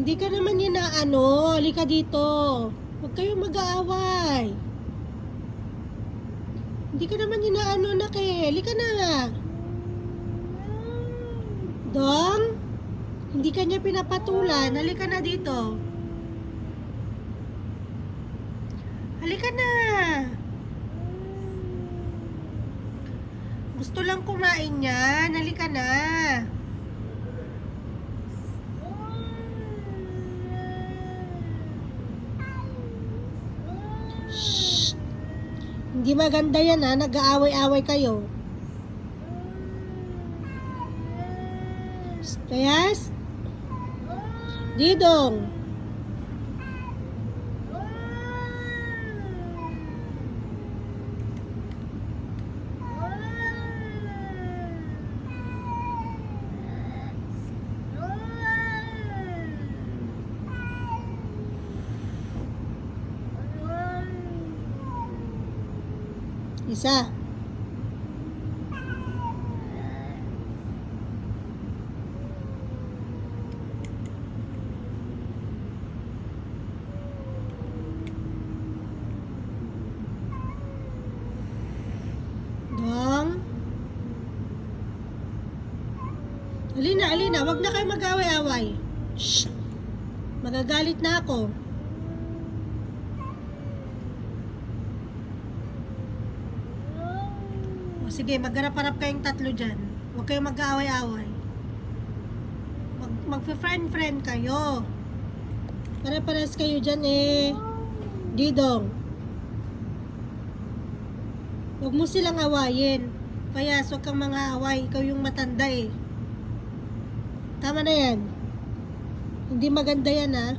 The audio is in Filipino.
Hindi ka naman inaano. Halika dito. Huwag kayong mag-aaway. Hindi ka naman inaano, nak eh. Halika na. Dong? Hindi ka niya pinapatulan. Halika na dito. Halika na. Gusto lang kumain yan. Halika na. Shh. Hindi maganda yan ha. Nag-aaway-aaway kayo. Kayas? Didong. Isa. Dong. Alina, Alina, wag na kayo mag-away-away. Shh. Magagalit na ako. O sige, magharap-harap kayong tatlo dyan. Huwag kayong mag-aaway-away. Mag-friend-friend kayo. Para-paras kayo dyan eh. Didong. Huwag mo silang awayin. Kaya huwag kang mga away. Ikaw yung matanda eh. Tama na yan. Hindi maganda yan ha.